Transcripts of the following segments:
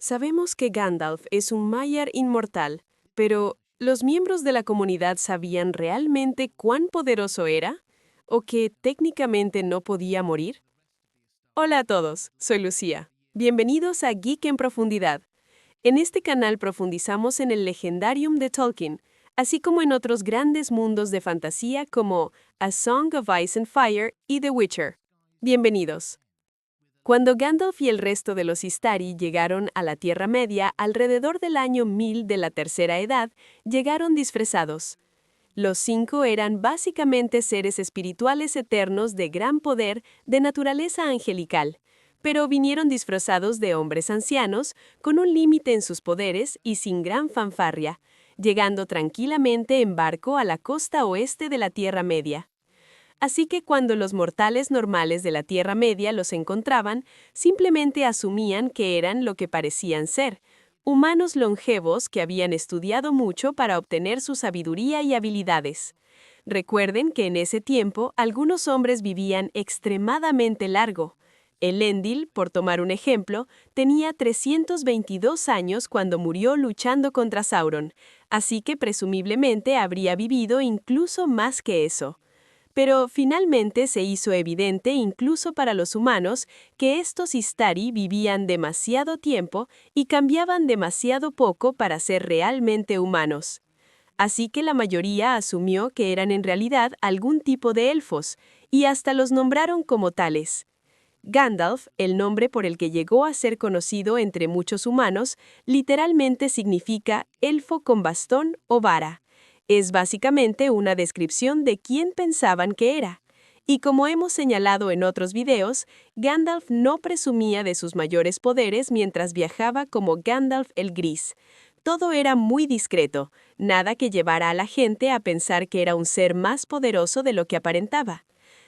Sabemos que Gandalf es un Maiar inmortal, pero ¿los miembros de la comunidad sabían realmente cuán poderoso era? ¿O que técnicamente no podía morir? Hola a todos, soy Lucía. Bienvenidos a Geek en Profundidad. En este canal profundizamos en el legendarium de Tolkien, así como en otros grandes mundos de fantasía como A Song of Ice and Fire y The Witcher. Bienvenidos. Cuando Gandalf y el resto de los Istari llegaron a la Tierra Media alrededor del año 1000 de la Tercera Edad, llegaron disfrazados. Los cinco eran básicamente seres espirituales eternos de gran poder, de naturaleza angelical, pero vinieron disfrazados de hombres ancianos, con un límite en sus poderes y sin gran fanfarria, llegando tranquilamente en barco a la costa oeste de la Tierra Media. Así que cuando los mortales normales de la Tierra Media los encontraban, simplemente asumían que eran lo que parecían ser, humanos longevos que habían estudiado mucho para obtener su sabiduría y habilidades. Recuerden que en ese tiempo algunos hombres vivían extremadamente largo. Elendil, por tomar un ejemplo, tenía 322 años cuando murió luchando contra Sauron, así que presumiblemente habría vivido incluso más que eso. Pero finalmente se hizo evidente incluso para los humanos que estos Istari vivían demasiado tiempo y cambiaban demasiado poco para ser realmente humanos. Así que la mayoría asumió que eran en realidad algún tipo de elfos, y hasta los nombraron como tales. Gandalf, el nombre por el que llegó a ser conocido entre muchos humanos, literalmente significa elfo con bastón o vara. Es básicamente una descripción de quién pensaban que era. Y como hemos señalado en otros videos, Gandalf no presumía de sus mayores poderes mientras viajaba como Gandalf el Gris. Todo era muy discreto, nada que llevara a la gente a pensar que era un ser más poderoso de lo que aparentaba.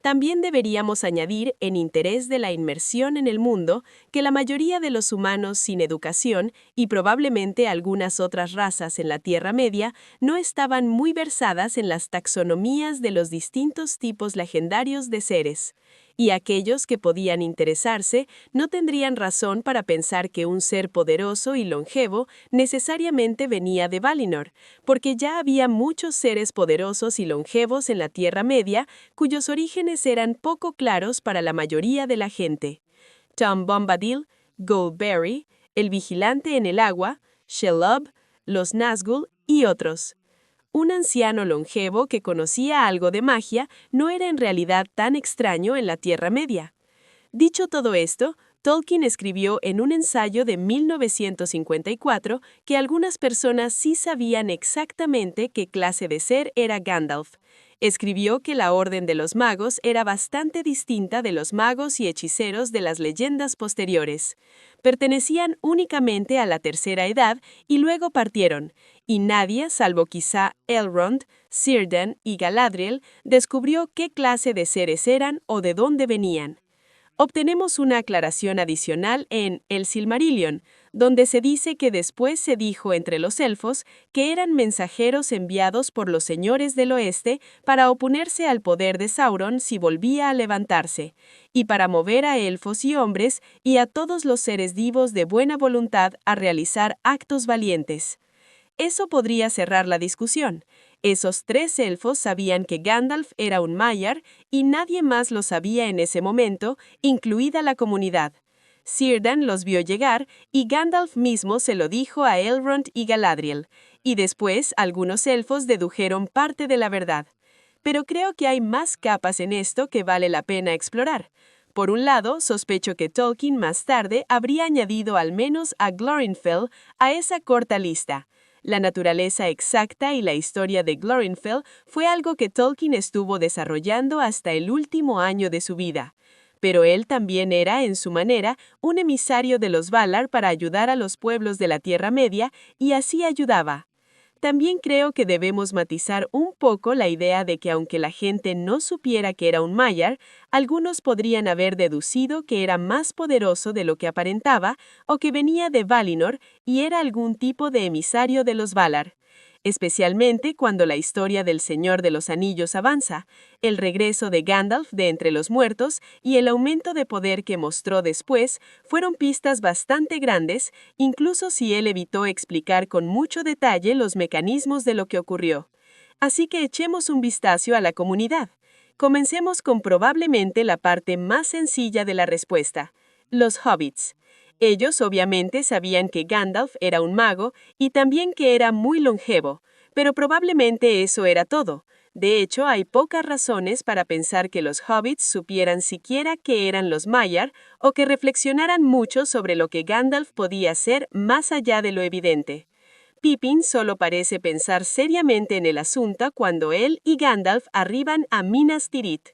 También deberíamos añadir, en interés de la inmersión en el mundo, que la mayoría de los humanos sin educación, y probablemente algunas otras razas en la Tierra Media, no estaban muy versadas en las taxonomías de los distintos tipos legendarios de seres. Y aquellos que podían interesarse no tendrían razón para pensar que un ser poderoso y longevo necesariamente venía de Valinor, porque ya había muchos seres poderosos y longevos en la Tierra Media cuyos orígenes eran poco claros para la mayoría de la gente. Tom Bombadil, Goldberry, el vigilante en el agua, Shelob, los Nazgûl y otros. Un anciano longevo que conocía algo de magia no era en realidad tan extraño en la Tierra Media. Dicho todo esto, Tolkien escribió en un ensayo de 1954 que algunas personas sí sabían exactamente qué clase de ser era Gandalf. Escribió que la Orden de los Magos era bastante distinta de los magos y hechiceros de las leyendas posteriores. Pertenecían únicamente a la Tercera Edad y luego partieron, y nadie, salvo quizá Elrond, Círdan y Galadriel, descubrió qué clase de seres eran o de dónde venían. Obtenemos una aclaración adicional en El Silmarillion, donde se dice que después se dijo entre los elfos que eran mensajeros enviados por los señores del oeste para oponerse al poder de Sauron si volvía a levantarse, y para mover a elfos y hombres y a todos los seres vivos de buena voluntad a realizar actos valientes. Eso podría cerrar la discusión. Esos tres elfos sabían que Gandalf era un Maiar y nadie más lo sabía en ese momento, incluida la comunidad. Círdan los vio llegar y Gandalf mismo se lo dijo a Elrond y Galadriel, y después algunos elfos dedujeron parte de la verdad. Pero creo que hay más capas en esto que vale la pena explorar. Por un lado, sospecho que Tolkien más tarde habría añadido al menos a Glorfindel a esa corta lista. La naturaleza exacta y la historia de Glorfindel fue algo que Tolkien estuvo desarrollando hasta el último año de su vida. Pero él también era, en su manera, un emisario de los Valar para ayudar a los pueblos de la Tierra Media, y así ayudaba. También creo que debemos matizar un poco la idea de que aunque la gente no supiera que era un Maiar, algunos podrían haber deducido que era más poderoso de lo que aparentaba o que venía de Valinor y era algún tipo de emisario de los Valar. especialmente cuando la historia del Señor de los Anillos avanza, el regreso de Gandalf de entre los muertos y el aumento de poder que mostró después fueron pistas bastante grandes, incluso si él evitó explicar con mucho detalle los mecanismos de lo que ocurrió. Así que echemos un vistazo a la comunidad. Comencemos con probablemente la parte más sencilla de la respuesta: los hobbits. Ellos obviamente sabían que Gandalf era un mago y también que era muy longevo, pero probablemente eso era todo. De hecho, hay pocas razones para pensar que los hobbits supieran siquiera qué eran los Maiar o que reflexionaran mucho sobre lo que Gandalf podía hacer más allá de lo evidente. Pippin solo parece pensar seriamente en el asunto cuando él y Gandalf arriban a Minas Tirith.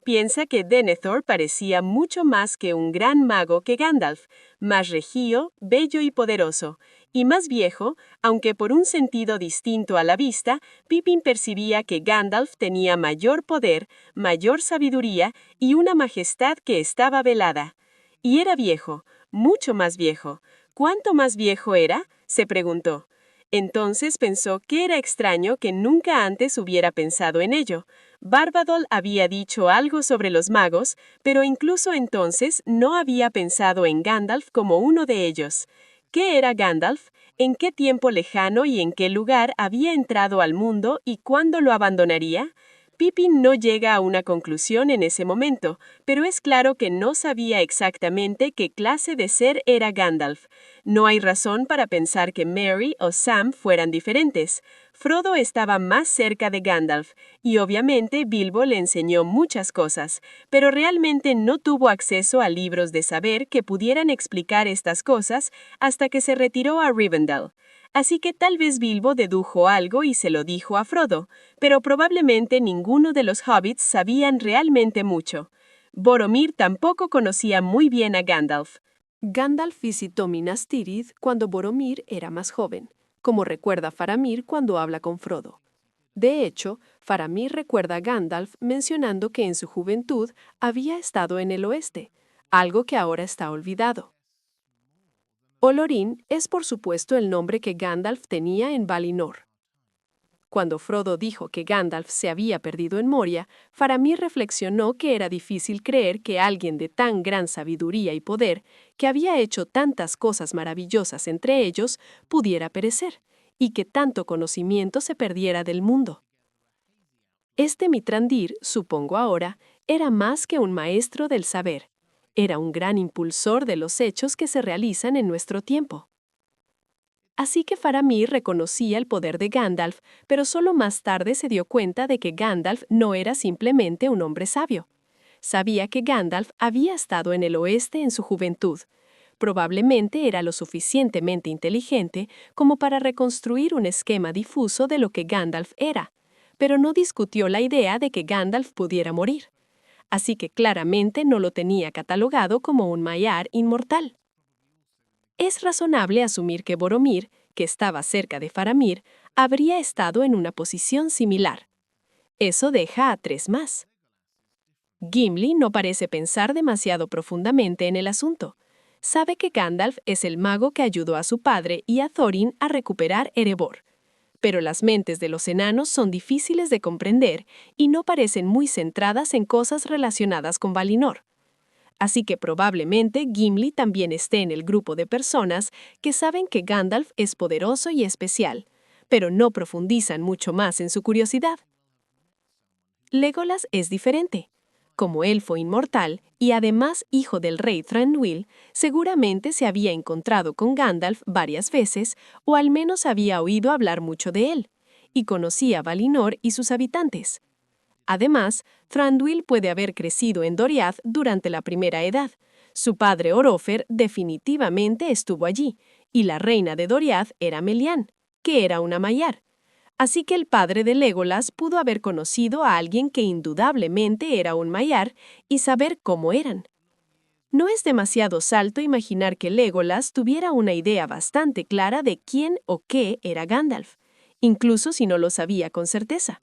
Piensa que Denethor parecía mucho más que un gran mago que Gandalf, más regio, bello y poderoso, y más viejo, aunque por un sentido distinto a la vista, Pippin percibía que Gandalf tenía mayor poder, mayor sabiduría y una majestad que estaba velada. Y era viejo, mucho más viejo. ¿Cuánto más viejo era?, se preguntó. Entonces pensó que era extraño que nunca antes hubiera pensado en ello. Barbadol había dicho algo sobre los magos, pero incluso entonces no había pensado en Gandalf como uno de ellos. ¿Qué era Gandalf? ¿En qué tiempo lejano y en qué lugar había entrado al mundo y cuándo lo abandonaría? Pippin no llega a una conclusión en ese momento, pero es claro que no sabía exactamente qué clase de ser era Gandalf. No hay razón para pensar que Merry o Sam fueran diferentes. Frodo estaba más cerca de Gandalf, y obviamente Bilbo le enseñó muchas cosas, pero realmente no tuvo acceso a libros de saber que pudieran explicar estas cosas hasta que se retiró a Rivendell. Así que tal vez Bilbo dedujo algo y se lo dijo a Frodo, pero probablemente ninguno de los hobbits sabían realmente mucho. Boromir tampoco conocía muy bien a Gandalf. Gandalf visitó Minas Tirith cuando Boromir era más joven, como recuerda Faramir cuando habla con Frodo. De hecho, Faramir recuerda a Gandalf mencionando que en su juventud había estado en el oeste, algo que ahora está olvidado. Olorín es por supuesto el nombre que Gandalf tenía en Valinor. Cuando Frodo dijo que Gandalf se había perdido en Moria, Faramir reflexionó que era difícil creer que alguien de tan gran sabiduría y poder, que había hecho tantas cosas maravillosas entre ellos, pudiera perecer, y que tanto conocimiento se perdiera del mundo. Este Mitrandir, supongo ahora, era más que un maestro del saber. Era un gran impulsor de los hechos que se realizan en nuestro tiempo. Así que Faramir reconocía el poder de Gandalf, pero solo más tarde se dio cuenta de que Gandalf no era simplemente un hombre sabio. Sabía que Gandalf había estado en el oeste en su juventud. Probablemente era lo suficientemente inteligente como para reconstruir un esquema difuso de lo que Gandalf era, pero no discutió la idea de que Gandalf pudiera morir. Así que claramente no lo tenía catalogado como un Maiar inmortal. Es razonable asumir que Boromir, que estaba cerca de Faramir, habría estado en una posición similar. Eso deja a tres más. Gimli no parece pensar demasiado profundamente en el asunto. Sabe que Gandalf es el mago que ayudó a su padre y a Thorin a recuperar Erebor. Pero las mentes de los enanos son difíciles de comprender y no parecen muy centradas en cosas relacionadas con Valinor. Así que probablemente Gimli también esté en el grupo de personas que saben que Gandalf es poderoso y especial, pero no profundizan mucho más en su curiosidad. Legolas es diferente. Como elfo inmortal y además hijo del rey Thranduil, seguramente se había encontrado con Gandalf varias veces o al menos había oído hablar mucho de él, y conocía Valinor y sus habitantes. Además, Thranduil puede haber crecido en Doriath durante la Primera Edad. Su padre Orofer definitivamente estuvo allí, y la reina de Doriath era Melian, que era una Maiar. Así que el padre de Legolas pudo haber conocido a alguien que indudablemente era un Maiar y saber cómo eran. No es demasiado salto imaginar que Legolas tuviera una idea bastante clara de quién o qué era Gandalf, incluso si no lo sabía con certeza.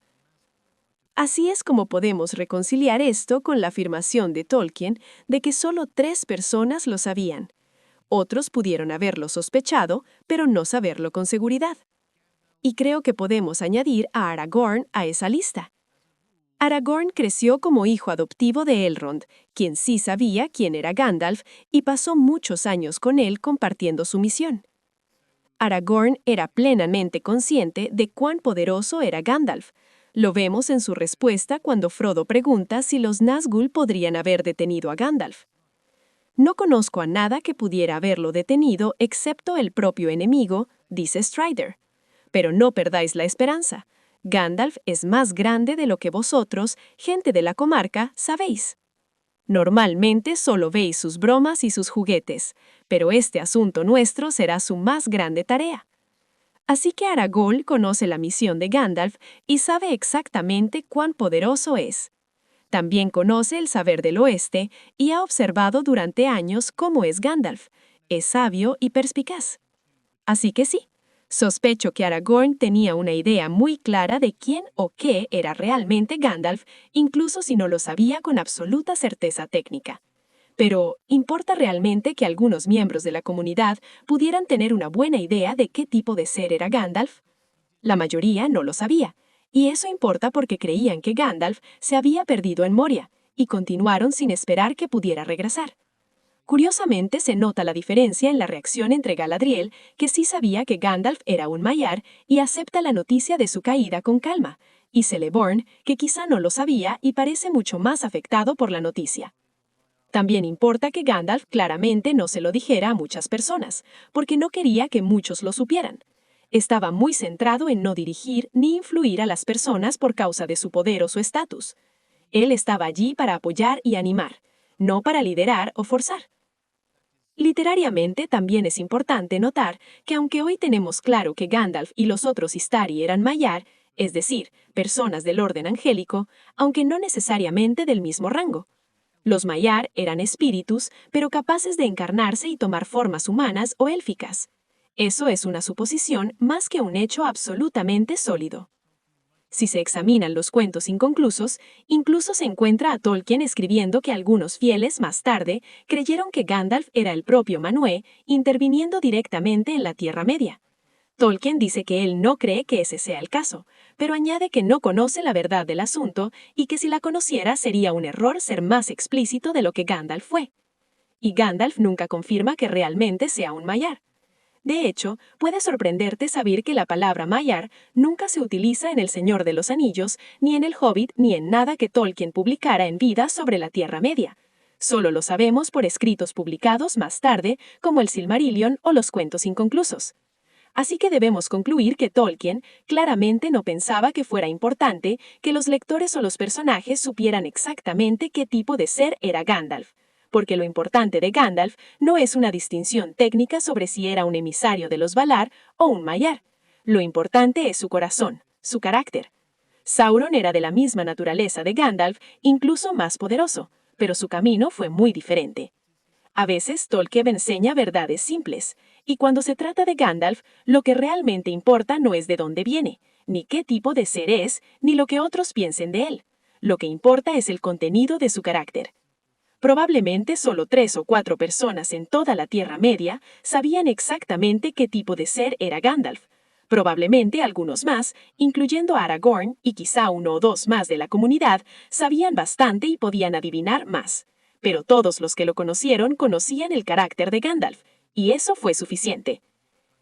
Así es como podemos reconciliar esto con la afirmación de Tolkien de que solo 3 personas lo sabían. Otros pudieron haberlo sospechado, pero no saberlo con seguridad. Y creo que podemos añadir a Aragorn a esa lista. Aragorn creció como hijo adoptivo de Elrond, quien sí sabía quién era Gandalf y pasó muchos años con él compartiendo su misión. Aragorn era plenamente consciente de cuán poderoso era Gandalf. Lo vemos en su respuesta cuando Frodo pregunta si los Nazgûl podrían haber detenido a Gandalf. No conozco a nada que pudiera haberlo detenido excepto el propio enemigo, dice Strider. Pero no perdáis la esperanza. Gandalf es más grande de lo que vosotros, gente de la comarca, sabéis. Normalmente solo veis sus bromas y sus juguetes, pero este asunto nuestro será su más grande tarea. Así que Aragorn conoce la misión de Gandalf y sabe exactamente cuán poderoso es. También conoce el saber del oeste y ha observado durante años cómo es Gandalf. Es sabio y perspicaz. Así que sí, sospecho que Aragorn tenía una idea muy clara de quién o qué era realmente Gandalf, incluso si no lo sabía con absoluta certeza técnica. Pero, ¿importa realmente que algunos miembros de la comunidad pudieran tener una buena idea de qué tipo de ser era Gandalf? La mayoría no lo sabía, y eso importa porque creían que Gandalf se había perdido en Moria, y continuaron sin esperar que pudiera regresar. Curiosamente se nota la diferencia en la reacción entre Galadriel, que sí sabía que Gandalf era un Maiar y acepta la noticia de su caída con calma, y Celeborn, que quizá no lo sabía y parece mucho más afectado por la noticia. También importa que Gandalf claramente no se lo dijera a muchas personas, porque no quería que muchos lo supieran. Estaba muy centrado en no dirigir ni influir a las personas por causa de su poder o su estatus. Él estaba allí para apoyar y animar, no para liderar o forzar. Literariamente también es importante notar que aunque hoy tenemos claro que Gandalf y los otros Istari eran Maiar, es decir, personas del orden angélico, aunque no necesariamente del mismo rango. Los Maiar eran espíritus, pero capaces de encarnarse y tomar formas humanas o élficas. Eso es una suposición más que un hecho absolutamente sólido. Si se examinan los cuentos inconclusos, incluso se encuentra a Tolkien escribiendo que algunos fieles más tarde creyeron que Gandalf era el propio Manwë interviniendo directamente en la Tierra Media. Tolkien dice que él no cree que ese sea el caso, pero añade que no conoce la verdad del asunto y que si la conociera sería un error ser más explícito de lo que Gandalf fue. Y Gandalf nunca confirma que realmente sea un Maiar. De hecho, puede sorprenderte saber que la palabra Maiar nunca se utiliza en El Señor de los Anillos, ni en El Hobbit, ni en nada que Tolkien publicara en vida sobre la Tierra Media. Solo lo sabemos por escritos publicados más tarde, como el Silmarillion o los cuentos inconclusos. Así que debemos concluir que Tolkien claramente no pensaba que fuera importante que los lectores o los personajes supieran exactamente qué tipo de ser era Gandalf, porque lo importante de Gandalf no es una distinción técnica sobre si era un emisario de los Valar o un Maiar. Lo importante es su corazón, su carácter. Sauron era de la misma naturaleza de Gandalf, incluso más poderoso, pero su camino fue muy diferente. A veces Tolkien enseña verdades simples, y cuando se trata de Gandalf, lo que realmente importa no es de dónde viene, ni qué tipo de ser es, ni lo que otros piensen de él. Lo que importa es el contenido de su carácter. Probablemente solo 3 o 4 personas en toda la Tierra Media sabían exactamente qué tipo de ser era Gandalf. Probablemente algunos más, incluyendo a Aragorn y quizá 1 o 2 más de la comunidad, sabían bastante y podían adivinar más. Pero todos los que lo conocieron conocían el carácter de Gandalf, y eso fue suficiente.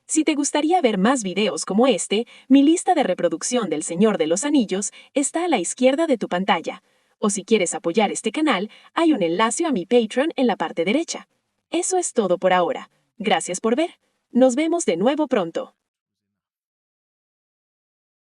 Si te gustaría ver más videos como este, mi lista de reproducción del Señor de los Anillos está a la izquierda de tu pantalla. O si quieres apoyar este canal, hay un enlace a mi Patreon en la parte derecha. Eso es todo por ahora. Gracias por ver. Nos vemos de nuevo pronto.